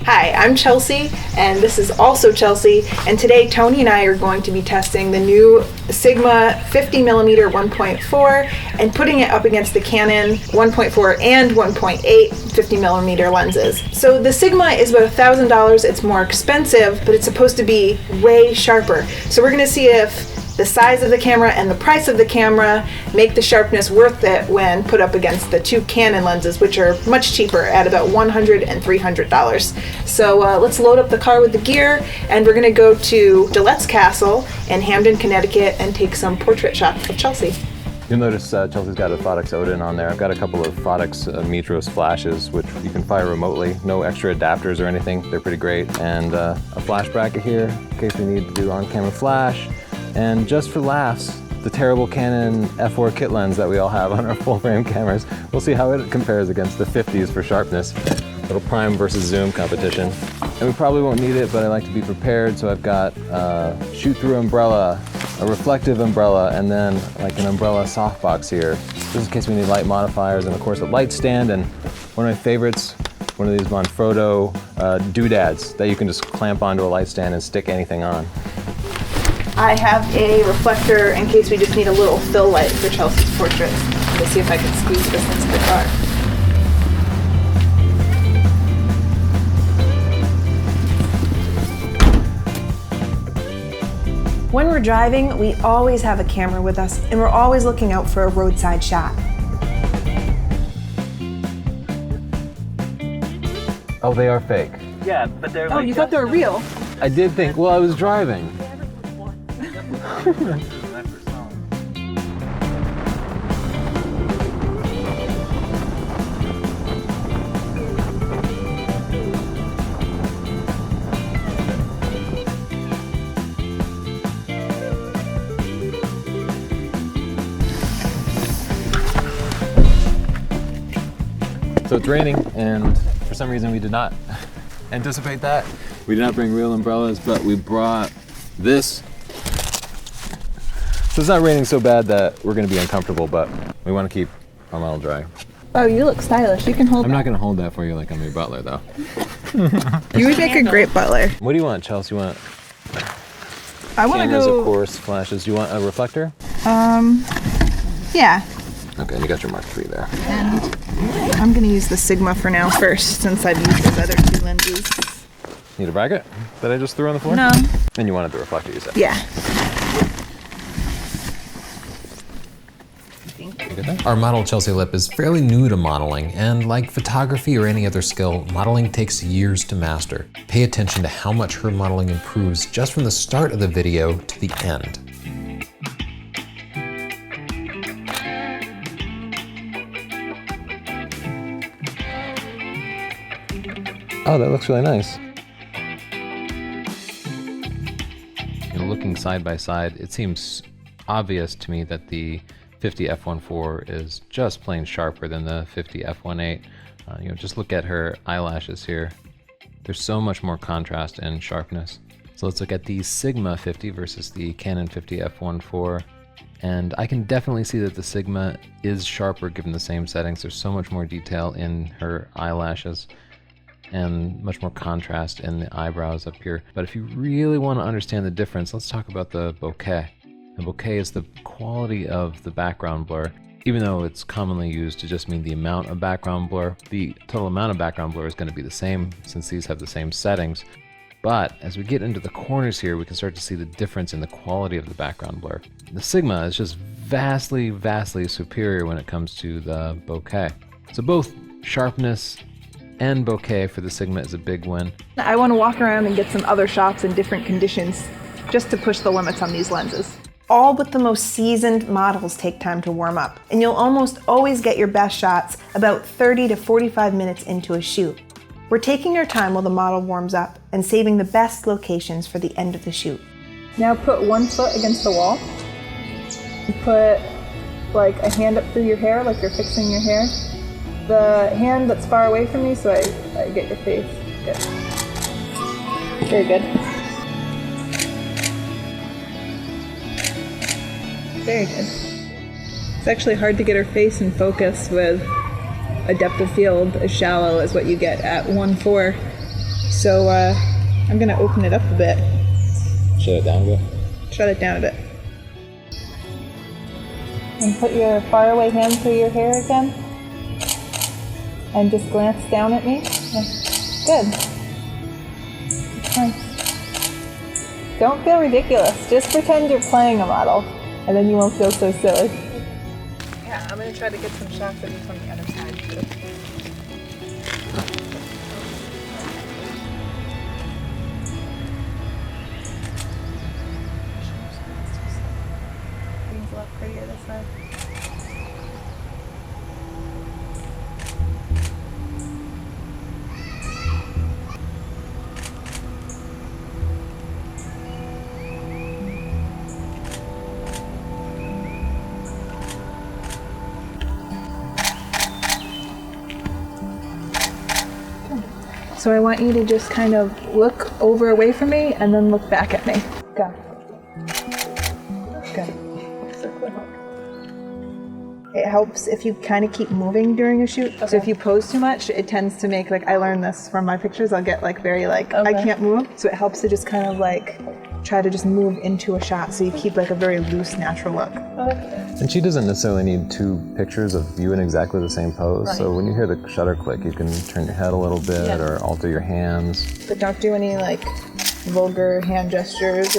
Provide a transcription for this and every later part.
Hi, I'm Chelsea, and this is also Chelsea, and today Tony and I are going to be testing the new Sigma 50mm 1.4 and putting it up against the Canon 1.4 and 1.8 50mm lenses. So the Sigma is about $1,000, it's more expensive, but it's supposed to be way sharper. So we're going to see if the size of the camera and the price of the camera make the sharpness worth it when put up against the two Canon lenses, which are much cheaper at about $100 and $300. So let's load up the car with the gear, and we're going to go to Gillette's Castle in Hamden, Connecticut, and take some portrait shots of Chelsea. You'll notice Chelsea's got a Thodex Odin on there. I've got a couple of Thodex Mitros flashes, which you can fire remotely. No extra adapters or anything. They're pretty great. And a flash bracket here in case we need to do on-camera flash. And just for laughs, the terrible Canon f4 kit lens that we all have on our full frame cameras. We'll see how it compares against the 50s for sharpness. Little prime versus zoom competition. And we probably won't need it, but I like to be prepared. So I've got a shoot-through umbrella, a reflective umbrella, and then like an umbrella softbox here. Just in case we need light modifiers, and of course a light stand, and one of my favorites, one of these Manfrotto doodads that you can just clamp onto a light stand and stick anything on. I have a reflector in case we just need a little fill light for Chelsea's portrait. Let's see if I can squeeze this into the car. When we're driving, we always have a camera with us, and we're always looking out for a roadside shot. Oh, they are fake. Yeah, but they're Oh, like... you thought they were real? I did think, well, I was driving. So it's raining, and for some reason we did not anticipate that. We did not bring real umbrellas, but we brought this. So it's not raining so bad that we're going to be uncomfortable, but we want to keep our model dry. Oh, you look stylish. You can hold I'm not going to hold that for you like I'm your butler, though. You would make a great butler. What do you want, Chelsea? You want I want to cameras, go... of course, flashes. Do you want a reflector? Yeah. Okay, you got your Mark III there. And I'm going to use the Sigma for now first, since I've used those other two lenses. Need a bracket that I just threw on the floor? No. And you wanted the reflector, you said? Yeah. Our model Chelsea Lip is fairly new to modeling, and like photography or any other skill, modeling takes years to master. Pay attention to how much her modeling improves just from the start of the video to the end. Oh, that looks really nice. Looking side by side, it seems obvious to me that the 50 f1.4 is just plain sharper than the 50 f1.8. Just look at her eyelashes here. There's so much more contrast and sharpness. So let's look at the Sigma 50 versus the Canon 50 f1.4. And I can definitely see that the Sigma is sharper given the same settings. There's so much more detail in her eyelashes and much more contrast in the eyebrows up here. But if you really want to understand the difference, let's talk about the bokeh. The bokeh is the quality of the background blur. Even though it's commonly used to just mean the amount of background blur, the total amount of background blur is going to be the same since these have the same settings. But as we get into the corners here, we can start to see the difference in the quality of the background blur. The Sigma is just vastly, vastly superior when it comes to the bokeh. So both sharpness and bokeh for the Sigma is a big win. I want to walk around and get some other shots in different conditions just to push the limits on these lenses. All but the most seasoned models take time to warm up, and you'll almost always get your best shots about 30 to 45 minutes into a shoot. We're taking our time while the model warms up and saving the best locations for the end of the shoot. Now put one foot against the wall. Put like a hand up through your hair, like you're fixing your hair. The hand that's far away from me, so I get your face. Good. Very good. Very good. It's actually hard to get her face in focus with a depth of field as shallow as what you get at 1.4. So I'm gonna open it up a bit. Shut it down a bit. Shut it down a bit. And put your faraway hand through your hair again. And just glance down at me. Yeah. Good. Fine. Don't feel ridiculous. Just pretend you're playing a model, and then you won't feel so silly. Yeah, I'm gonna try to get some shots of you from the other side too. Things a lot prettier this side. So I want you to just kind of look over away from me and then look back at me. Go. Good. It helps if you kind of keep moving during a shoot. Okay. So if you pose too much, it tends to make, like, I learned this from my pictures, I'll get like very like, okay. I can't move. So it helps to just kind of like try to just move into a shot so you keep like a very loose, natural look. Okay. And she doesn't necessarily need 2 pictures of you in exactly the same pose. Right. So when you hear the shutter click, you can turn your head a little bit or alter your hands. But don't do any like vulgar hand gestures.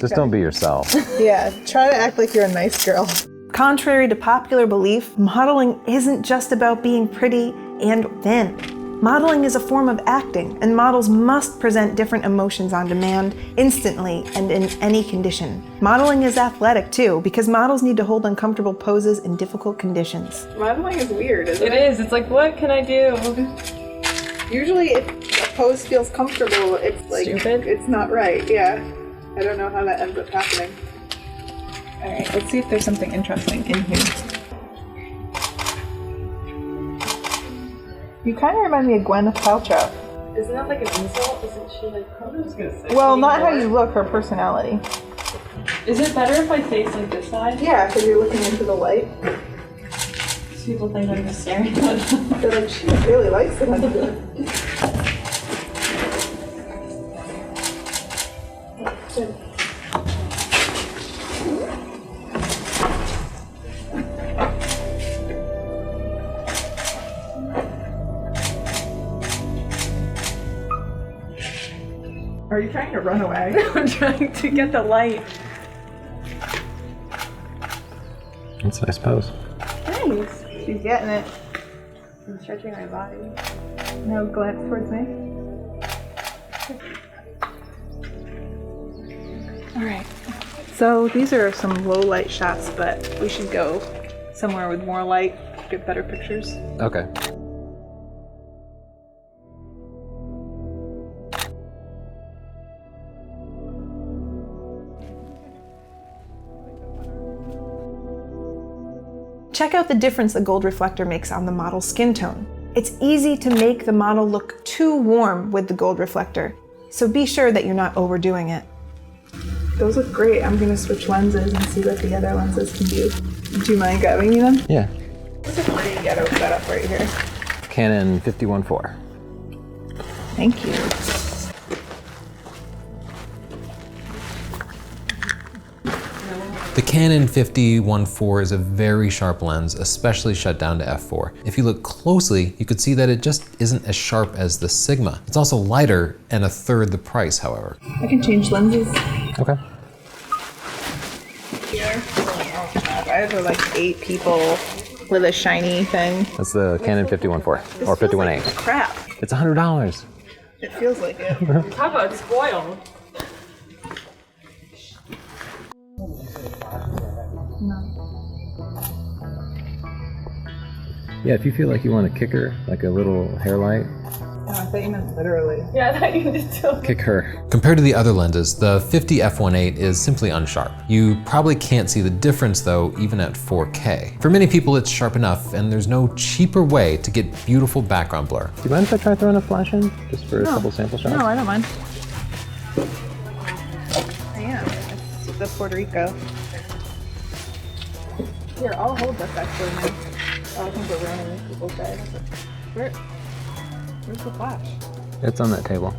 Just don't be yourself. Yeah, try to act like you're a nice girl. Contrary to popular belief, modeling isn't just about being pretty and thin. Modeling is a form of acting, and models must present different emotions on demand, instantly, and in any condition. Modeling is athletic too, because models need to hold uncomfortable poses in difficult conditions. Modeling is weird, isn't it? It is. It's like, what can I do? Usually if a pose feels comfortable, it's like, stupid. It's not right, yeah. I don't know how that ends up happening. All right, let's see if there's something interesting in here. You kind of remind me of Gwyneth Paltrow. Isn't that like an insult? Isn't she like, I was gonna say. Well, not how you look, her personality. Is it better if I face like this side? Yeah, because you're looking into the light. People think I'm just staring at them. They're like, she really likes it under there. Good. Are you trying to run away? I'm trying to get the light. That's a nice pose. Nice. She's getting it. I'm stretching my body. Now glance towards me. All right. So these are some low light shots, but we should go somewhere with more light to get better pictures. Okay. Check out the difference the gold reflector makes on the model's skin tone. It's easy to make the model look too warm with the gold reflector, so be sure that you're not overdoing it. Those look great. I'm gonna switch lenses and see what the other lenses can do. Do you mind grabbing me then? Yeah. This is a pretty ghetto setup right here. Canon f1.4. Thank you. The Canon 50-1.4 is a very sharp lens, especially shut down to f4. If you look closely, you could see that it just isn't as sharp as the Sigma. It's also lighter and a third the price, however. I can change lenses. Okay. Here. I have like 8 people with a shiny thing. That's the Canon 50-1.4 or 50-1.8. Like crap. It's $100. It feels like it. How about spoiled? No. Yeah, if you feel like you want to kick her, like a little hair light, Oh, I thought you meant literally. Yeah, I thought you did too. kick her. Compared to the other lenses, the 50 f1.8 is simply unsharp. You probably can't see the difference though, even at 4K. For many people, it's sharp enough, and there's no cheaper way to get beautiful background blur. Do you mind if I try throwing a flash in, just for a couple sample shots? No, I don't mind. I am. It's the Puerto Rico. Here, I'll hold this actually. Oh, I think we're running, people say. Where's the flash? It's on that table.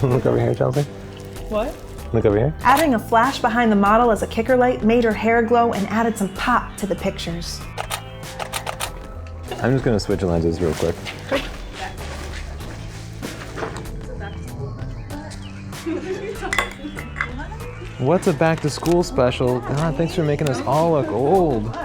Look over here, Chelsea. What? Look over here. Adding a flash behind the model as a kicker light made her hair glow and added some pop to the pictures. I'm just gonna switch lenses real quick. What's a back to school special? God, thanks for making us all look old.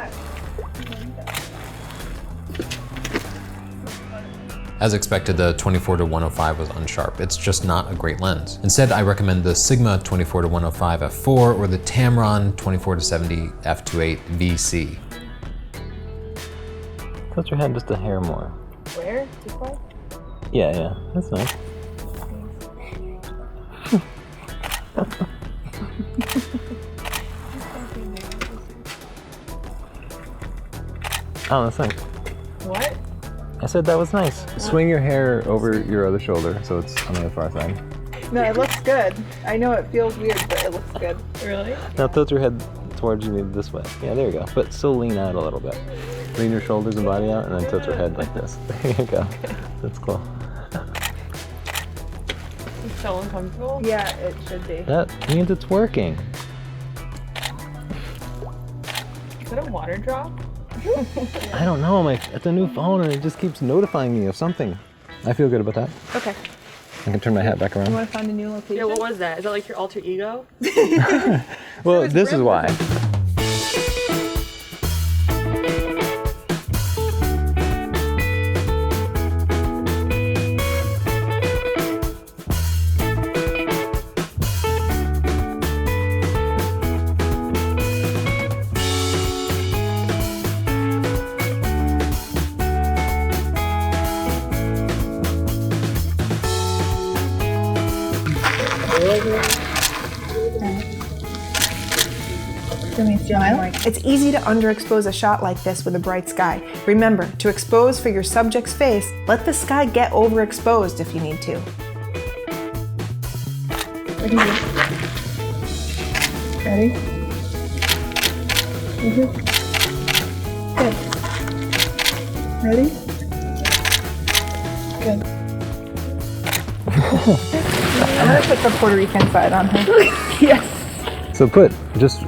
As expected, the 24-105 was unsharp. It's just not a great lens. Instead, I recommend the Sigma 24-105 f4 or the Tamron 24-70 f2.8 VC. Tilt your head just a hair more. Where? Too far? Yeah, that's nice. Oh, that's nice. What? I said that was nice. Swing your hair over your other shoulder so it's on the far side. No, it looks good. I know it feels weird, but it looks good. Really? Now tilt your head towards you this way. Yeah, there you go. But still lean out a little bit. Lean your shoulders and body out and then tilt your head like this. There you go. That's cool. It's so uncomfortable. Yeah, it should be. That means it's working. Is that a water drop? I don't know. It's a new phone and it just keeps notifying me of something. I feel good about that. Okay. I can turn my hat back around. You want to find a new location? Yeah, what was that? Is that like your alter ego? Well, this is why. It's easy to underexpose a shot like this with a bright sky. Remember, to expose for your subject's face, let the sky get overexposed if you need to. Ready? Good. Ready? Good. I'm gonna put the Puerto Rican side on her. Yes. So put just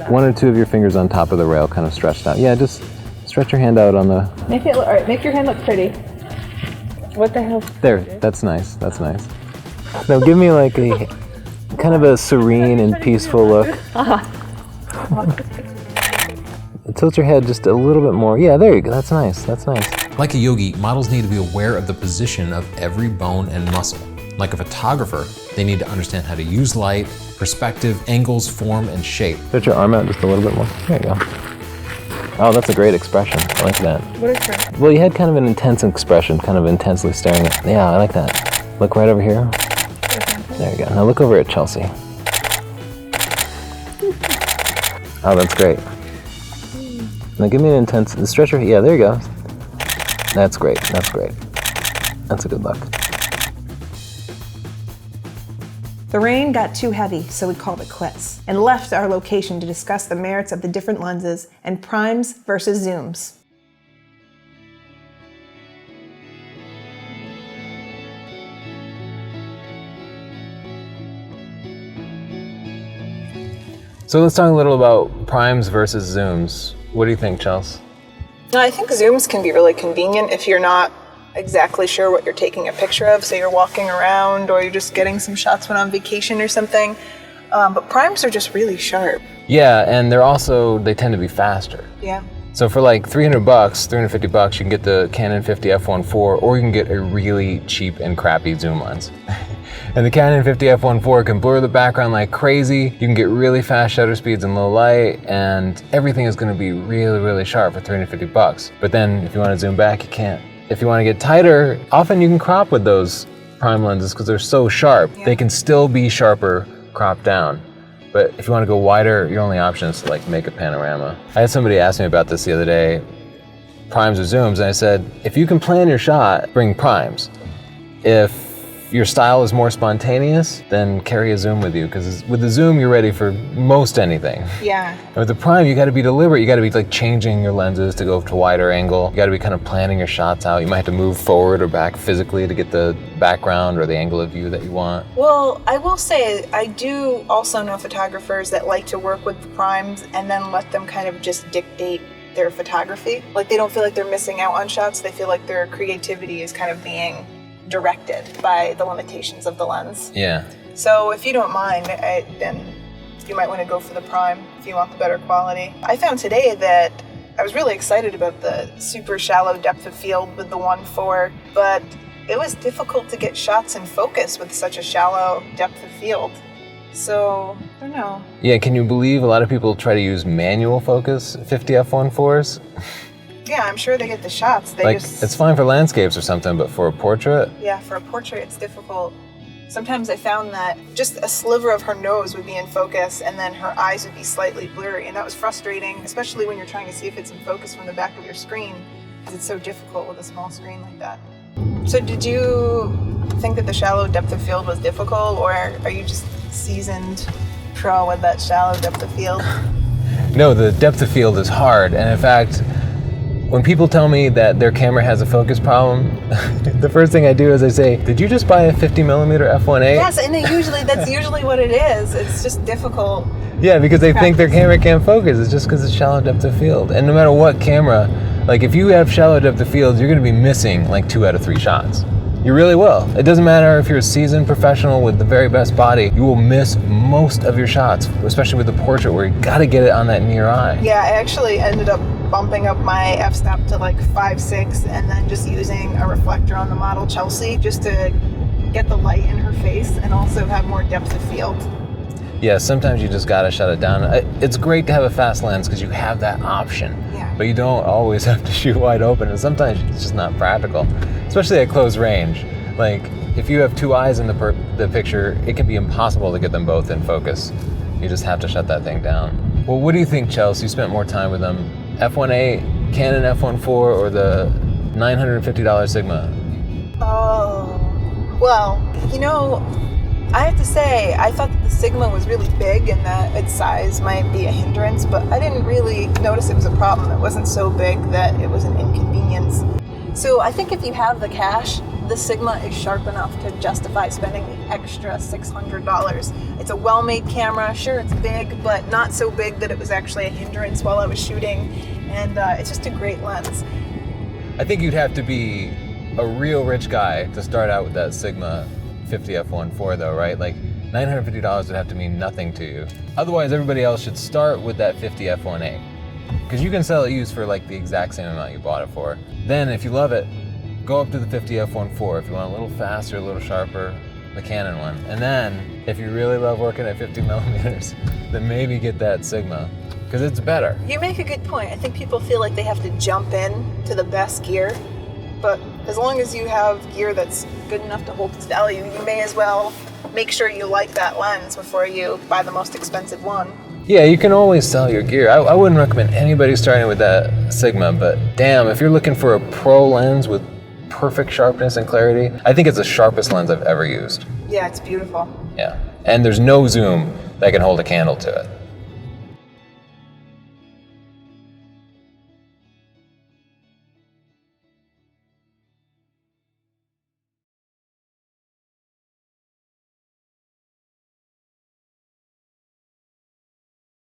one or two of your fingers on top of the rail, kind of stretched out. Yeah, just stretch your hand out on the... Make it, all right, make your hand look pretty. What the hell? There, that's nice, that's nice. Now give me like a, kind of a serene and peaceful look. Tilt your head just a little bit more. Yeah, there you go, that's nice, that's nice. Like a yogi, models need to be aware of the position of every bone and muscle. Like a photographer, they need to understand how to use light, perspective, angles, form, and shape. Stretch your arm out just a little bit more. There you go. Oh, that's a great expression. I like that. What is that? Well, you had kind of an intense expression, kind of intensely staring at... Yeah, I like that. Look right over here. There you go. Now look over at Chelsea. Oh, that's great. Now give me an intense... Stretch your... Yeah, there you go. That's great. That's great. That's a good look. The rain got too heavy, so we called it quits and left our location to discuss the merits of the different lenses and primes versus zooms. So let's talk a little about primes versus zooms. What do you think, Chels? I think zooms can be really convenient if you're not exactly sure what you're taking a picture of. Say you're walking around or you're just getting some shots when on vacation or something. But primes are just really sharp. Yeah, and they tend to be faster. Yeah. So for like $300, $350, you can get the Canon 50 f1.4, or you can get a really cheap and crappy zoom lens. And the Canon 50 f1.4 can blur the background like crazy. You can get really fast shutter speeds in low light, and everything is going to be really, really sharp for $350. But then if you want to zoom back, you can't. If you want to get tighter, often you can crop with those prime lenses because they're so sharp. Yeah. They can still be sharper cropped down. But if you want to go wider, your only option is to like make a panorama. I had somebody ask me about this the other day, primes or zooms, and I said, if you can plan your shot, bring primes. If If your style is more spontaneous, then carry a zoom with you, because with the zoom you're ready for most anything. Yeah. And with the prime, you got to be deliberate. You got to be like changing your lenses to go to wider angle. You got to be kind of planning your shots out. You might have to move forward or back physically to get the background or the angle of view that you want. Well, I will say I do also know photographers that like to work with the primes and then let them kind of just dictate their photography. Like they don't feel like they're missing out on shots. They feel like their creativity is kind of being directed by the limitations of the lens. Yeah. So if you don't mind, then you might want to go for the prime if you want the better quality. I found today that I was really excited about the super shallow depth of field with the 1.4, but it was difficult to get shots in focus with such a shallow depth of field. So, I don't know. Yeah, can you believe a lot of people try to use manual focus 50 f1.4s? Yeah, I'm sure they get the shots. They Like, just... it's fine for landscapes or something, but for a portrait? Yeah, for a portrait it's difficult. Sometimes I found that just a sliver of her nose would be in focus and then her eyes would be slightly blurry, and that was frustrating, especially when you're trying to see if it's in focus from the back of your screen, because it's so difficult with a small screen like that. So did you think that the shallow depth of field was difficult, or are you just seasoned pro with that shallow depth of field? No, the depth of field is hard, and in fact, when people tell me that their camera has a focus problem, the first thing I do is I say, did you just buy a 50mm f1.8? Yes, and that's usually what it is. It's just difficult. Yeah, because they think their camera can't focus. It's just because it's shallow depth of field. And no matter what camera, like if you have shallow depth of field, you're gonna be missing like 2 out of 3 shots. You really will. It doesn't matter if you're a seasoned professional with the very best body, you will miss most of your shots, especially with the portrait where you gotta get it on that near eye. Yeah, I actually ended up bumping up my f-stop to like 5.6 and then just using a reflector on the model Chelsea just to get the light in her face and also have more depth of field. Yeah, sometimes you just gotta shut it down. It's great to have a fast lens because you have that option, Yeah. but you don't always have to shoot wide open, and sometimes it's just not practical, especially at close range. Like, if you have 2 eyes in the picture, it can be impossible to get them both in focus. You just have to shut that thing down. Well, what do you think, Chelsea? You spent more time with them. f1.8, Canon f1.4, or the $950 Sigma? Oh, well, you know, I have to say, I thought that the Sigma was really big and that its size might be a hindrance, but I didn't really notice it was a problem. It wasn't so big that it was an inconvenience. So I think if you have the cash, the Sigma is sharp enough to justify spending the extra $600. It's a well-made camera. Sure, it's big, but not so big that it was actually a hindrance while I was shooting, and it's just a great lens. I think you'd have to be a real rich guy to start out with that Sigma 50 f1.4 though, right? Like $950 would have to mean nothing to you. Otherwise, everybody else should start with that 50 f1.8, because you can sell it used for like the exact same amount you bought it for. Then if you love it, go up to the 50 f1.4. If you want a little faster, a little sharper, the Canon one. And then if you really love working at 50mm, then maybe get that Sigma, because it's better. You make a good point. I think people feel like they have to jump in to the best gear, but as long as you have gear that's good enough to hold its value, you may as well make sure you like that lens before you buy the most expensive one. Yeah, you can always sell your gear. I wouldn't recommend anybody starting with that Sigma, but damn, if you're looking for a pro lens with perfect sharpness and clarity, I think it's the sharpest lens I've ever used. Yeah, it's beautiful. Yeah, and there's no zoom that can hold a candle to it.